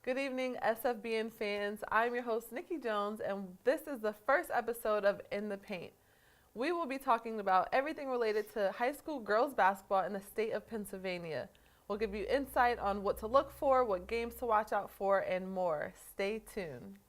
Good evening, SFBN fans. I'm your host, Nicki Jones, and this is the first episode of In the Paint. We will be talking about everything related to high school girls basketball in the state of Pennsylvania. We'll give you insight on what to look for, what games to watch out for, and more. Stay tuned.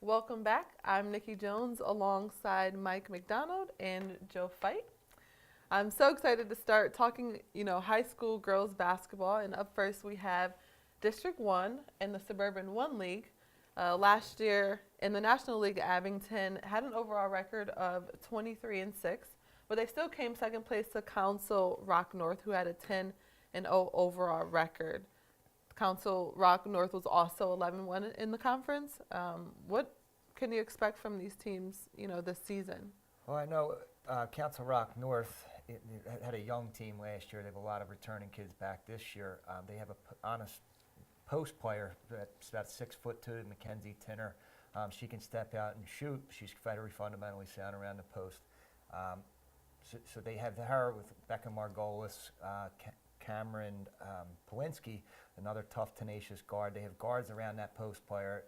Welcome back. I'm Nicki Jones alongside Mike McDonald and Joe Fite. I'm so excited to start talking, high school girls basketball. And up first we have District 1 in the Suburban 1 League. Last year in the National League, Abington had an overall record of 23-6, but they still came second place to Council Rock North, who had a 10-0 overall record. Council Rock North was also 11-1 in the conference. What can you expect from these teams, this season? Well, I know Council Rock North it had a young team last year. They have a lot of returning kids back this year. They have an honest post player that's about 6'2", Mackenzie Tinner. She can step out and shoot. She's very fundamentally sound around the post. So they have her with Becca Margolis, Cameron Polinsky, another tough, tenacious guard. They have guards around that post player.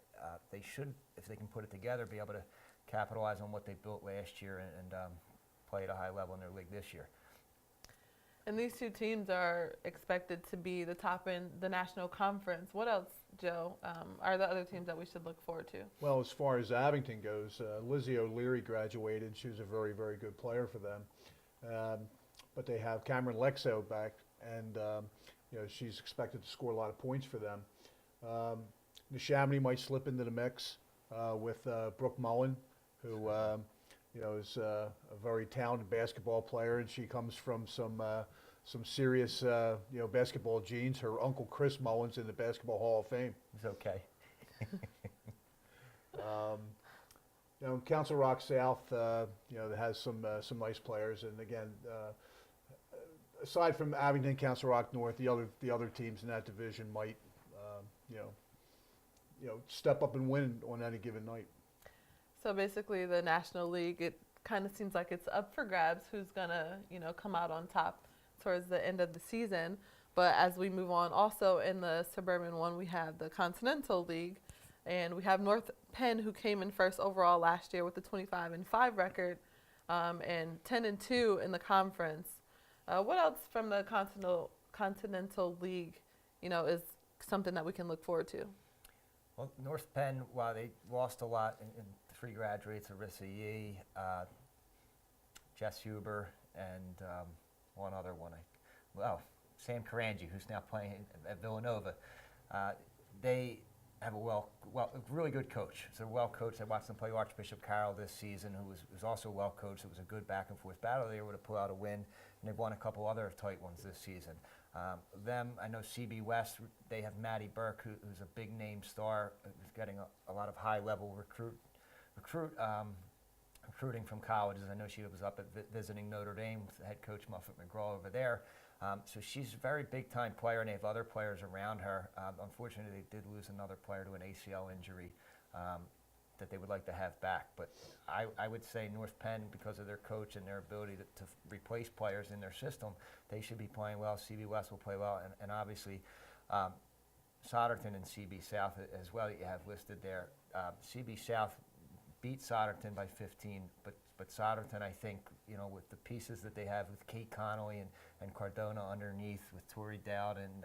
They should, if they can put it together, be able to capitalize on what they built last year and play at a high level in their league this year. And these two teams are expected to be the top in the national conference. What else, Joe, are the other teams that we should look forward to? Well, as far as Abington goes, Lizzie O'Leary graduated. She was a very, very good player for them. But they have Cameron Lexo back, and she's expected to score a lot of points for them. Neshaminy might slip into the mix with Brooke Mullen, who is a very talented basketball player, and she comes from some serious basketball genes. Her uncle Chris Mullen's in the Basketball Hall of Fame. It's okay. Council Rock South, has some nice players, and again, aside from Abington, Council Rock North, the other teams in that division might, step up and win on any given night. So basically, the National League, it kind of seems like it's up for grabs who's gonna, come out on top towards the end of the season. But as we move on, also in the Suburban 1, we have the Continental League, and we have North Penn, who came in first overall last year with a 25-5 record, and 10-2 in the conference. What else from the Continental League, is something that we can look forward to? Well, North Penn, while they lost a lot in three graduates, Arissa Yee, Jess Huber, and one other one. Sam Karanji, who's now playing at Villanova. They have a really good coach. So well coached. I watched them play Archbishop Carroll this season, who was also well coached. It was a good back and forth battle. They were able to pull out a win, and they've won a couple other tight ones this season. I know CB West, they have Maddie Burke, who's a big name star, who's getting a lot of high level recruiting from colleges. I know she was up at visiting Notre Dame with the head coach Muffet McGraw over there. So she's a very big time player, and they have other players around her. Unfortunately, they did lose another player to an ACL injury that they would like to have back. But I would say North Penn, because of their coach and their ability to replace players in their system, they should be playing well. CB West will play well, and obviously Soderton and CB South as well that you have listed there. CB South beat Soderton by 15, but Soderton, I think, with the pieces that they have with Kate Connolly and Cardona underneath, with Tori Dowd and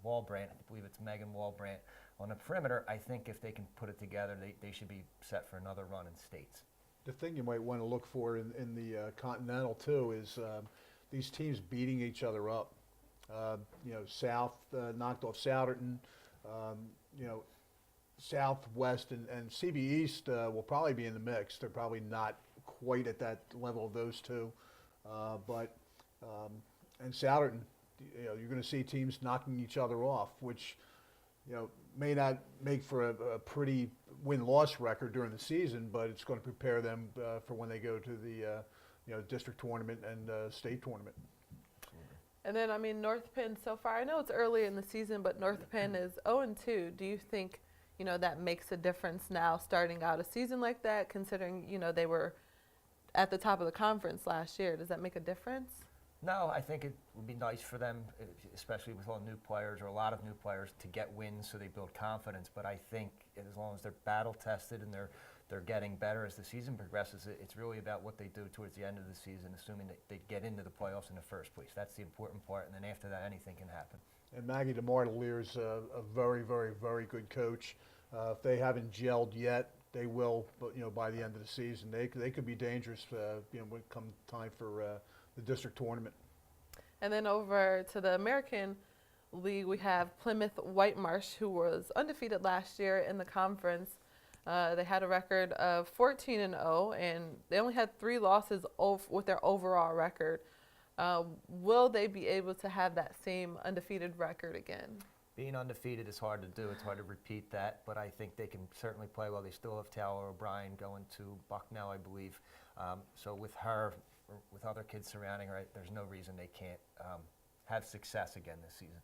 Walbrandt, I believe it's Megan Walbrandt, on the perimeter, I think if they can put it together, they should be set for another run in states. The thing you might want to look for in the Continental, too, is these teams beating each other up. South knocked off Soderton, Southwest and CB East will probably be in the mix. They're probably not quite at that level of those two, and Soderton, you're going to see teams knocking each other off, which may not make for a pretty win-loss record during the season, but it's going to prepare them for when they go to the district tournament and state tournament. And then, I mean, North Penn so far, I know it's early in the season, but North Penn is 0-2. Do you think, that makes a difference now starting out a season like that, considering, they were at the top of the conference last year? Does that make a difference? No, I think it would be nice for them, especially with all new players or a lot of new players, to get wins so they build confidence. But I think as long as they're battle tested and they're getting better as the season progresses, it's really about what they do towards the end of the season, assuming that they get into the playoffs in the first place. That's the important part, and then after that, anything can happen. And Maggie DeMartelier is a very, very, very good coach. If they haven't gelled yet, they will. But by the end of the season, they could be dangerous. When it comes time for the district tournament. And then over to the American League, we have Plymouth Whitemarsh, who was undefeated last year in the conference. They had a record of 14-0, and they only had 3 losses with their overall record. Will they be able to have that same undefeated record again? Being undefeated is hard to do. It's hard to repeat that, but I think they can certainly play well. They still have Taylor O'Brien going to Bucknell, I believe. So with her, with other kids surrounding her, there's no reason they can't have success again this season.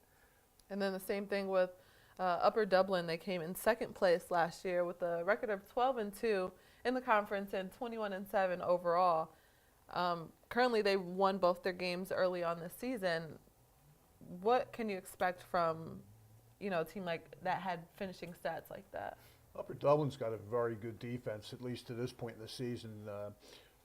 And then the same thing with Upper Dublin. They came in second place last year with a record of 12-2 in the conference and 21-7 overall. Currently, they won both their games early on this season. What can you expect from, a team like that had finishing stats like that? Upper Dublin's got a very good defense, at least to this point in the season.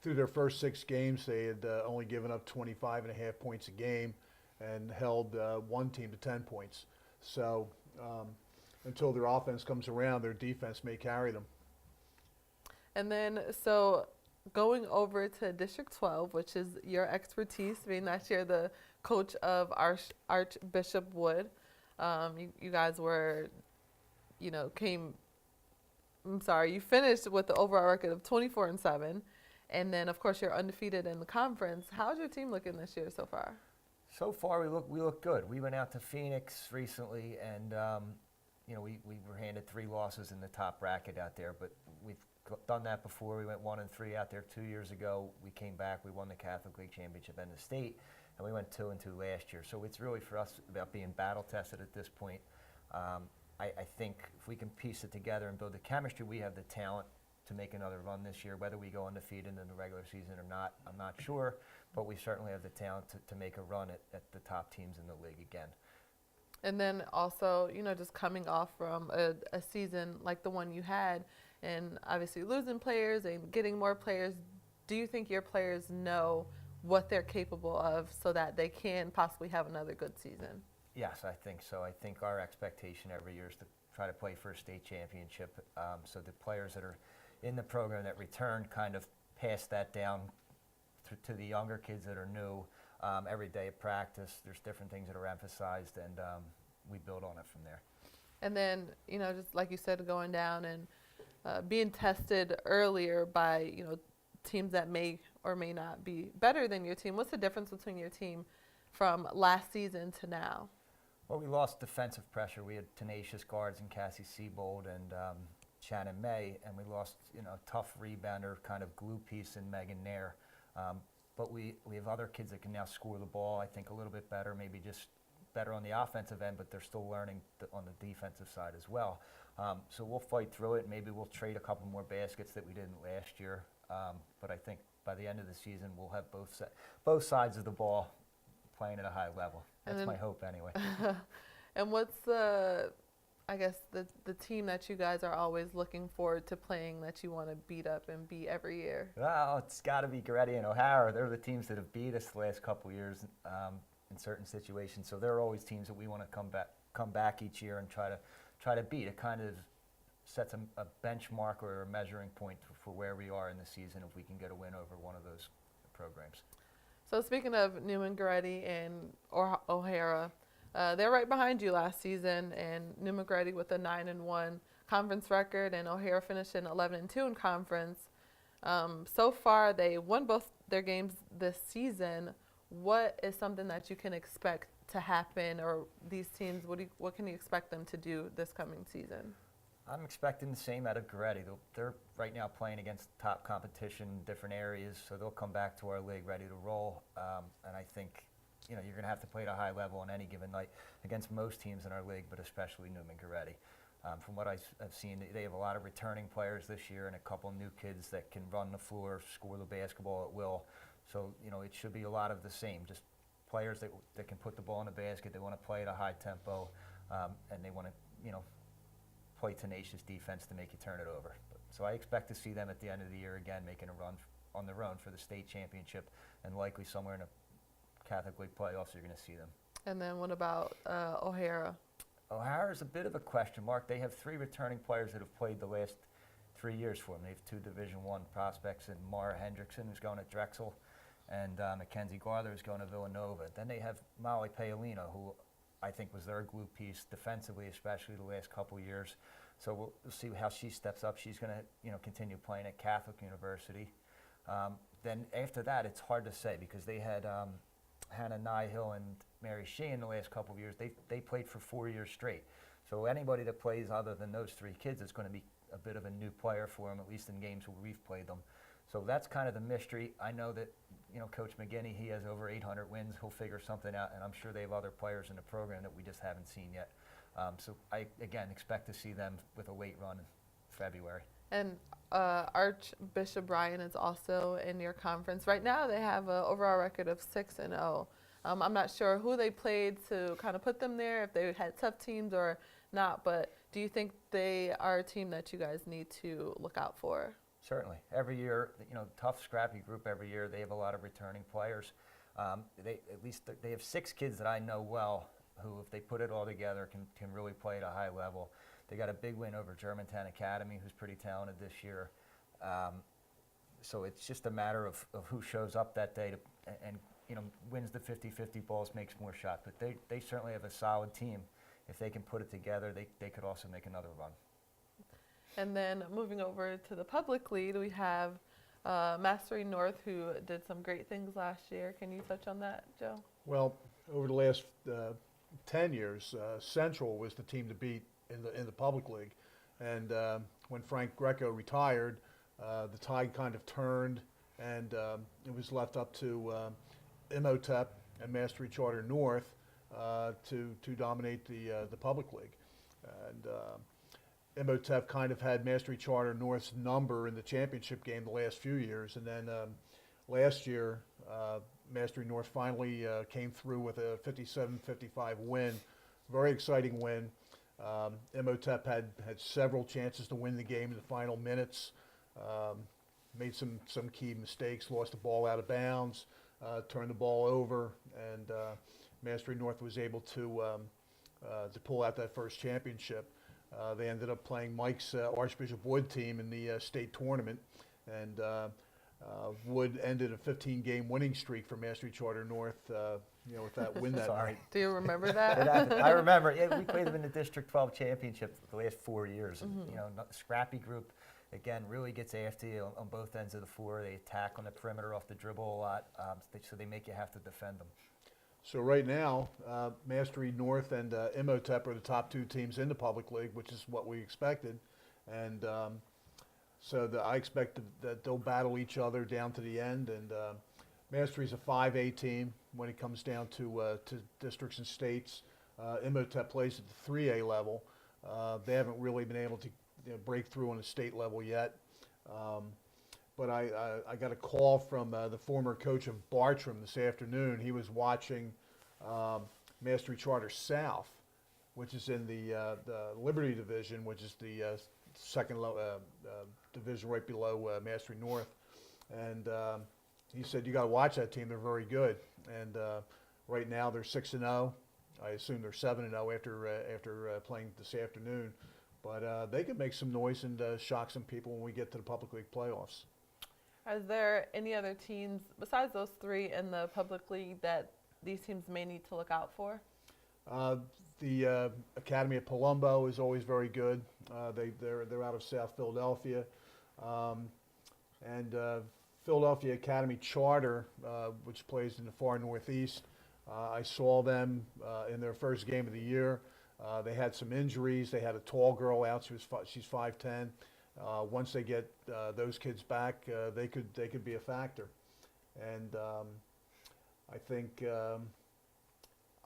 Through their first 6 games, they had only given up 25.5 points a game and held one team to 10 points. So until their offense comes around, their defense may carry them. And then, so going over to District 12, which is your expertise, being that you're the coach of Archbishop Wood. You guys were, you finished with the overall record of 24-7. And then, of course, you're undefeated in the conference. How's your team looking this year so far? So far, we look good. We went out to Phoenix recently, and we were handed 3 losses in the top bracket out there. But we've done that before. We went 1-3 out there 2 years ago. We came back. We won the Catholic League Championship and the state, and we went 2-2 last year. So it's really for us about being battle tested at this point. I think if we can piece it together and build the chemistry, we have the talent to make another run this year. Whether we go undefeated in the regular season or not, I'm not sure, but we certainly have the talent to make a run at the top teams in the league again. And then also, just coming off from a season like the one you had, and obviously losing players and getting more players, do you think your players know what they're capable of so that they can possibly have another good season? Yes, I think so. I think our expectation every year is to try to play for a state championship, so the players that are in the program that return kind of pass that down to the younger kids that are new. Every day at practice, there's different things that are emphasized, and we build on it from there. And then, just like you said, going down and being tested earlier by, teams that may or may not be better than your team. What's the difference between your team from last season to now? Well, we lost defensive pressure. We had tenacious guards in Cassie Siebold and Shannon May, and we lost, tough rebounder, kind of glue piece in Megan Nair. But we have other kids that can now score the ball, I think, a little bit better, maybe just better on the offensive end, but they're still learning on the defensive side as well. So we'll fight through it. Maybe we'll trade a couple more baskets that we didn't last year. But I think by the end of the season, we'll have both sides of the ball playing at a high level. That's my hope anyway. And what's the team that you guys are always looking forward to playing that you want to beat up and beat every year? Well, it's got to be Goretti and O'Hara. They're the teams that have beat us the last couple of years in certain situations. So they're always teams that we want to come back each year and try to beat. It kind of sets a benchmark or a measuring point for where we are in the season if we can get a win over one of those programs. So speaking of Newman, Goretti, and O'Hara, they're right behind you last season, and Newman Goretti with a 9-1 conference record, and O'Hara finished in 11-2 in conference. So far, they won both their games this season. What is something that you can expect to happen, or these teams, what can you expect them to do this coming season? I'm expecting the same out of Goretti. They're right now playing against top competition in different areas, so they'll come back to our league ready to roll. And I think, you're going to have to play at a high level on any given night against most teams in our league, but especially Newman-Goretti. From what I've seen, they have a lot of returning players this year and a couple new kids that can run the floor, score the basketball at will. So, it should be a lot of the same, just players that can put the ball in the basket. They want to play at a high tempo, and they want to, play tenacious defense to make you turn it over. So I expect to see them at the end of the year again making a run on their own for the state championship, and likely somewhere in the Catholic League playoffs you're going to see them. And then what about O'Hara? O'Hara's a bit of a question mark. They have 3 returning players that have played the last 3 years for them. They have 2 Division I prospects, and Mara Hendrickson, who's going to Drexel, and Mackenzie Garther, who's going to Villanova. Then they have Molly Paolino, who I think was their glue piece defensively, especially the last couple of years. So we'll see how she steps up. She's going to continue playing at Catholic University. Then after that, it's hard to say because they had Hannah Nyhill and Mary Sheehan the last couple of years. They played for 4 years straight. So anybody that plays other than those 3 kids is going to be a bit of a new player for them, at least in games where we've played them. So that's kind of the mystery. I know that Coach McGinney, he has over 800 wins. He'll figure something out, and I'm sure they have other players in the program that we just haven't seen yet. So I, again, expect to see them with a late run in February. And Archbishop Bryan is also in your conference. Right now they have an overall record of 6-0. I'm not sure who they played to kind of put them there, if they had tough teams or not, but do you think they are a team that you guys need to look out for? Certainly. Every year, tough, scrappy group every year. They have a lot of returning players. They have 6 kids that I know well who, if they put it all together, can really play at a high level. They got a big win over Germantown Academy, who's pretty talented this year. So it's just a matter of who shows up that day and wins the 50-50 balls, makes more shots. But they certainly have a solid team. If they can put it together, they could also make another run. And then moving over to the public league, we have Mastering North, who did some great things last year. Can you touch on that, Joe? Well, over the last 10 years, Central was the team to beat in the public league. And when Frank Greco retired, the tide kind of turned, and it was left up to Imhotep and Mastery Charter North to dominate the public league. And Imhotep kind of had Mastery Charter North's number in the championship game the last few years, and then last year Mastery North finally came through with a 57-55 win. Very exciting win. Imhotep had several chances to win the game in the final minutes. Made some key mistakes, lost the ball out of bounds, turned the ball over, and Mastery North was able to pull out that first championship. They ended up playing Mike's Archbishop Wood team in the state tournament, and Wood ended a 15-game winning streak for Mastery Charter North, with that win that night. Do you remember that? I remember. Yeah, we played them in the District 12 championship the last 4 years. And, scrappy group, again, really gets after you on both ends of the floor. They attack on the perimeter off the dribble a lot, so they make you have to defend them. So right now, Mastery North and Imhotep are the top 2 teams in the public league, which is what we expected. And I expect that they'll battle each other down to the end. And Mastery's a 5A team when it comes down to districts and states. Imhotep plays at the 3A level. They haven't really been able to break through on the state level yet. But I got a call from the former coach of Bartram this afternoon. He was watching Mastery Charter South, which is in the Liberty Division, which is the second division right below Mastery North. And he said, you got to watch that team. They're very good. And right now they're 6-0. I assume they're 7-0 after playing this afternoon. But they could make some noise and shock some people when we get to the public league playoffs. Is there any other teams besides those 3 in the public league that these teams may need to look out for? The Academy of Palumbo is always very good. They're out of South Philadelphia, and Philadelphia Academy Charter, which plays in the far northeast. I saw them in their first game of the year. They had some injuries. They had a tall girl out. She's 5'10". Once they get those kids back, they could be a factor. And I think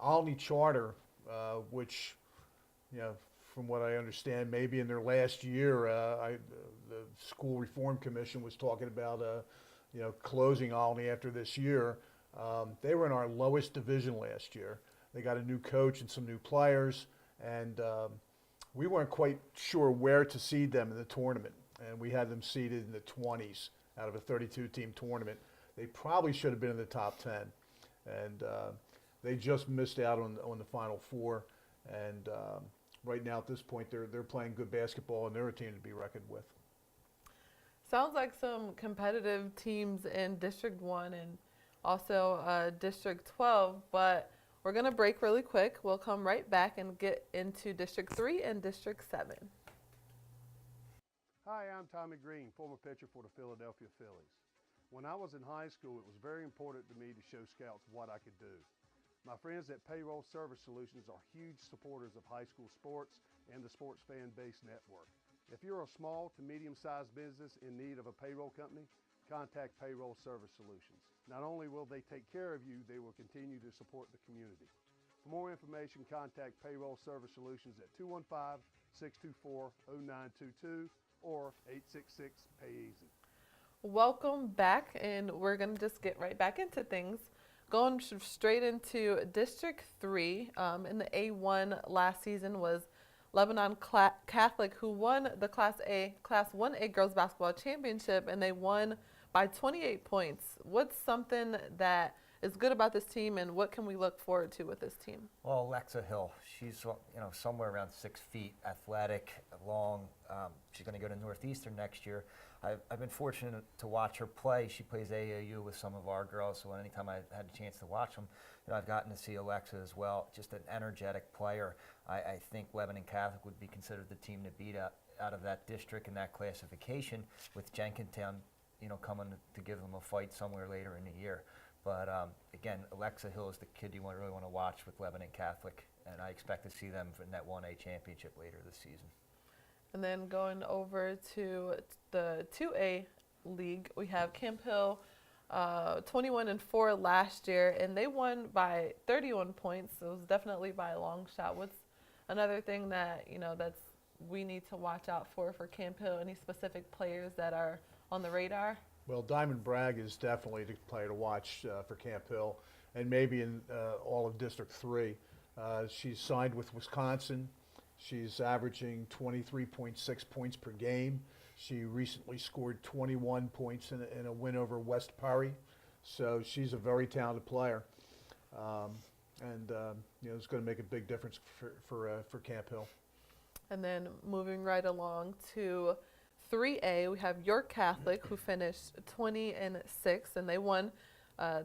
Alney Charter, which, you know, from what I understand, maybe in their last year, the School Reform Commission was talking about, you know, closing Alney after this year. They were in our lowest division last year. They got a new coach and some new players, and we weren't quite sure where to seed them in the tournament, and we had them seeded in the 20s out of a 32-team tournament. They probably should have been in the top 10, and they just missed out on the Final Four. And right now, at this point, they're playing good basketball, and they're a team to be reckoned with. Sounds like some competitive teams in District 1 and also District 12, but we're going to break really quick. We'll come right back and get into District 3 and District 7. Hi, I'm Tommy Green, former pitcher for the Philadelphia Phillies. When I was in high school, it was very important to me to show scouts what I could do. My friends at Payroll Service Solutions are huge supporters of high school sports and the Sports Fan Base Network. If you're a small to medium-sized business in need of a payroll company, contact Payroll Service Solutions. Not only will they take care of you, they will continue to support the community. For more information, contact Payroll Service Solutions at 215-624-0922 or 866-PAY-EASY. Welcome back, and we're going to just get right back into things. Going straight into District 3, in the A1 last season was Lebanon Catholic, who won the Class 1A Girls Basketball Championship, and they won by 28 points. What's something that is good about this team, and what can we look forward to with this team? Well, Alexa Hill, she's somewhere around 6 feet, athletic, long. She's going to go to Northeastern next year. I've been fortunate to watch her play. She plays AAU with some of our girls, so anytime I've had a chance to watch them, I've gotten to see Alexa as well. Just an energetic player. I think Lebanon Catholic would be considered the team to beat out of that district and that classification, with Jenkintown, coming to give them a fight somewhere later in the year. But again, Alexa Hill is the kid you really want to watch with Lebanon Catholic, and I expect to see them in that 1A championship later this season. And then going over to the 2A league, we have Camp Hill, 21-4 last year, and they won by 31 points. So it was definitely by a long shot. What's another thing that we need to watch out for Camp Hill? Any specific players that are on the radar? Well, Diamond Bragg is definitely the player to watch for Camp Hill, and maybe in all of District 3. She's signed with Wisconsin. She's averaging 23.6 points per game. She recently scored 21 points in a win over West Perry. So she's a very talented player, and it's going to make a big difference for Camp Hill. And then moving right along to 3A, we have York Catholic, who finished 20-6, and they won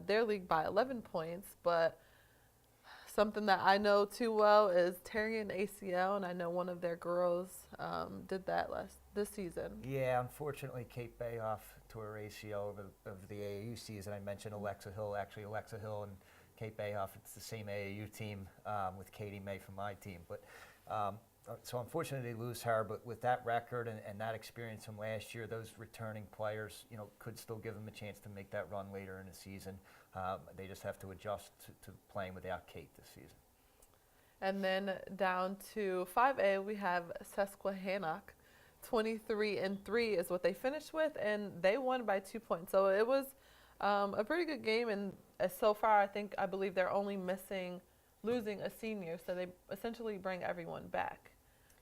their league by 11 points. But something that I know too well is tearing an ACL, and I know one of their girls did that this season. Yeah, unfortunately, Kate Bayhoff tore her ACL over the AAU season. I mentioned Alexa Hill. Actually, Alexa Hill and Kate Bayhoff, it's the same AAU team with Katie May from my team. But so unfortunately, they lose her. But with that record and that experience from last year, those returning players, could still give them a chance to make that run later in the season. They just have to adjust to playing without Kate this season. And then down to 5A, we have Susquenita. 23-3 is what they finished with, and they won by 2 points. So it was a pretty good game, and so far I believe they're only losing a senior, so they essentially bring everyone back.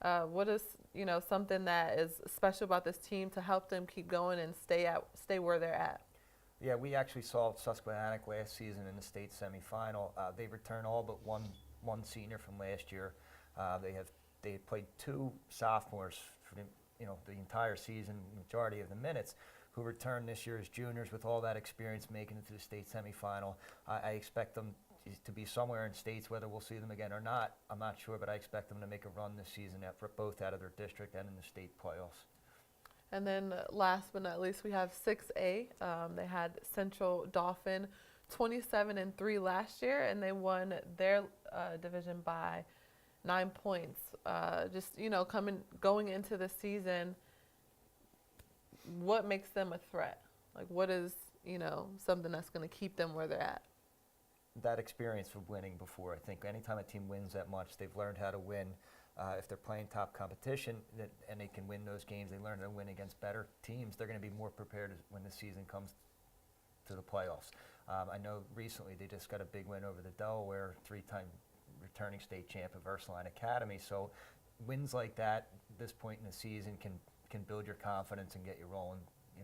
What is something that is special about this team to help them keep going and stay where they're at? Yeah, we actually saw Susquenita last season in the state semifinal. They returned all but one senior from last year. They played 2 sophomores for the entire season, majority of the minutes, who returned this year as juniors with all that experience making it to the state semifinal. I expect them to be somewhere in states. Whether we'll see them again or not, I'm not sure, but I expect them to make a run this season both out of their district and in the state playoffs. And then last but not least, we have 6A. They had Central Dauphin 27-3 last year, and they won their division by 9 points. Going into the season, what makes them a threat? Like, what is something that's going to keep them where they're at? that experience of winning before. I think anytime a team wins that much, they've learned how to win. If they're playing top competition and they can win those games, they learn how to win against better teams, they're going to be more prepared when the season comes to the playoffs. I know recently they just got a big win over the Delaware, 3-time returning state champ of Ursuline Academy. So wins like that at this point in the season can build your confidence and get you rolling.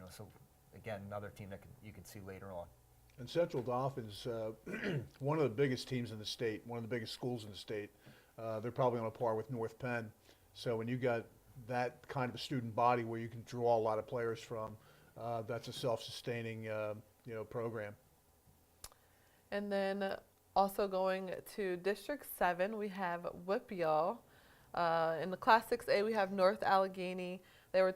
So again, another team that you can see later on. And Central Dauphin's one of the biggest teams in the state, one of the biggest schools in the state. They're probably on a par with North Penn. So when you got that kind of a student body where you can draw a lot of players from, that's a self-sustaining program. And then also going to District 7, we have Whippeal. In the Class 6A, we have North Allegheny. They were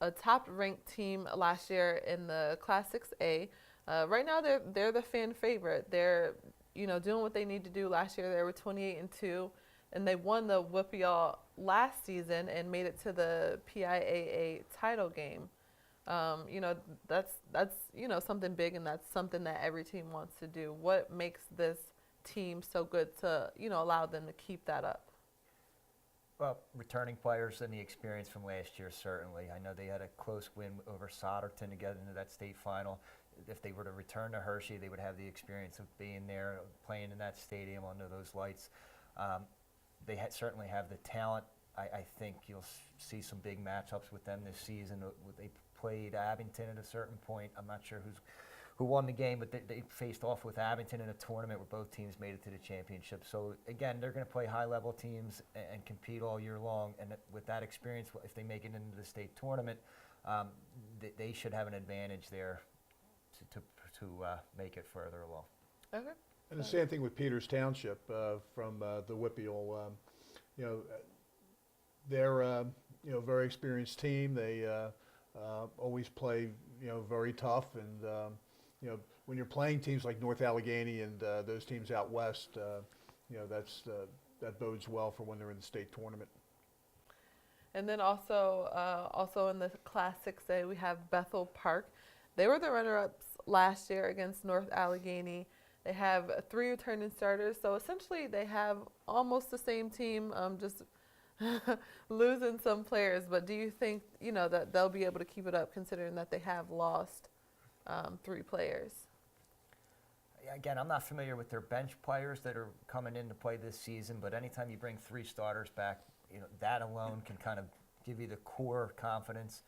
a top-ranked team last year in the Class 6A. Right now, they're the fan favorite. They're doing what they need to do. Last year, they were 28-2, and they won the Whippeal last season and made it to the PIAA title game. That's something big, and that's something that every team wants to do. What makes this team so good to allow them to keep that up? Well, returning players and the experience from last year, certainly. I know they had a close win over Solderton to get into that state final. If they were to return to Hershey, they would have the experience of being there, playing in that stadium under those lights. They certainly have the talent. I think you'll see some big matchups with them this season. They played Abington at a certain point. I'm not sure who won the game, but they faced off with Abington in a tournament where both teams made it to the championship. So again, they're going to play high-level teams and compete all year long. And with that experience, if they make it into the state tournament, they should have an advantage there to make it further along. Okay. And the same thing with Peters Township from the Whippeal. They're a very experienced team. They always play very tough, and when you're playing teams like North Allegheny and those teams out west, that bodes well for when they're in the state tournament. And then also in the Class 6A, we have Bethel Park. They were the runner-ups last year against North Allegheny. They have 3 returning starters, so essentially they have almost the same team, just losing some players. But do you think that they'll be able to keep it up, considering that they have lost 3 players? Again, I'm not familiar with their bench players that are coming in to play this season, but anytime you bring 3 starters back, that alone can kind of give you the core confidence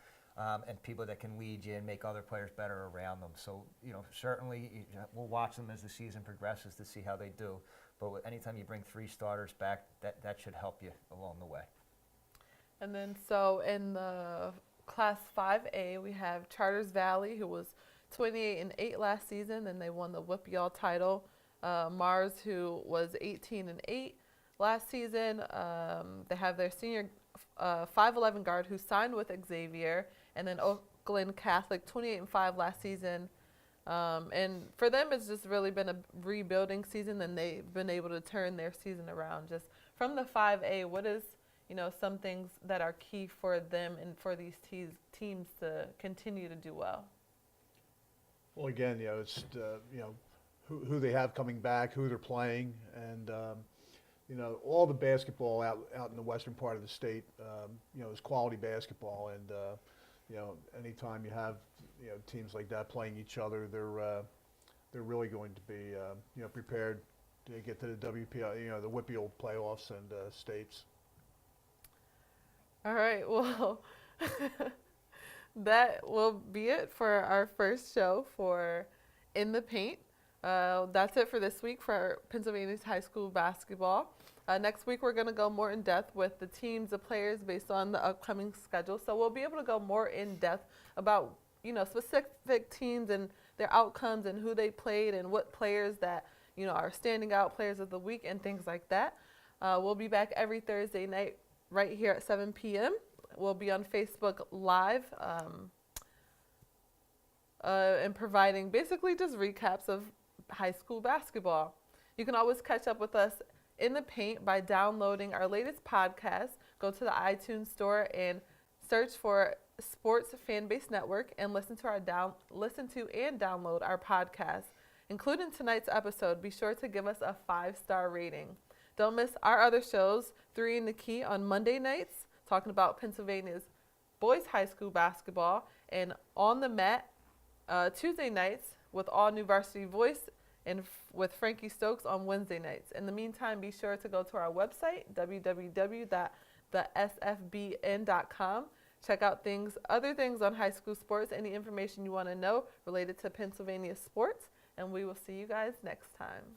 and people that can lead you and make other players better around them. So, certainly we'll watch them as the season progresses to see how they do. But anytime you bring 3 starters back, that should help you along the way. And then so in the Class 5A, we have Chartiers Valley, who was 28-8 last season, and they won the Whippeal title. Mars, who was 18-8 last season. They have their senior 5'11" guard who signed with Xavier, and then Lebanon Catholic 28-5 last season. And for them, it's just really been a rebuilding season, and they've been able to turn their season around. Just from the 5A, what is some things that are key for them and for these teams to continue to do well? Well, again, it's who they have coming back, who they're playing, and all the basketball out in the western part of the state, is quality basketball, and anytime you have teams like that playing each other, they're really going to be prepared to get to the WPI, the Whippeal playoffs and states. All right, well, that will be it for our first show for In the Paint. That's it for this week for Pennsylvania's high school basketball. Next week, we're going to go more in depth with the teams, the players, based on the upcoming schedule. So we'll be able to go more in depth about specific teams and their outcomes and who they played and what players that are standing out, players of the week, and things like that. We'll be back every Thursday night right here at 7 p.m. We'll be on Facebook Live and providing basically just recaps of high school basketball. You can always catch up with us in the paint by downloading our latest podcast. Go to the iTunes store and search for Sports Fanbase Network and listen to and download our podcast. including tonight's episode, be sure to give us a 5-star rating. Don't miss our other shows, 3 in the Key on Monday nights, talking about Pennsylvania's boys high school basketball, and On the Mat Tuesday nights with all new Varsity Voice and with Frankie Stokes on Wednesday nights. In the meantime, be sure to go to our website, www.thesfbn.com. Check out other things on high school sports, any information you want to know related to Pennsylvania sports, and we will see you guys next time.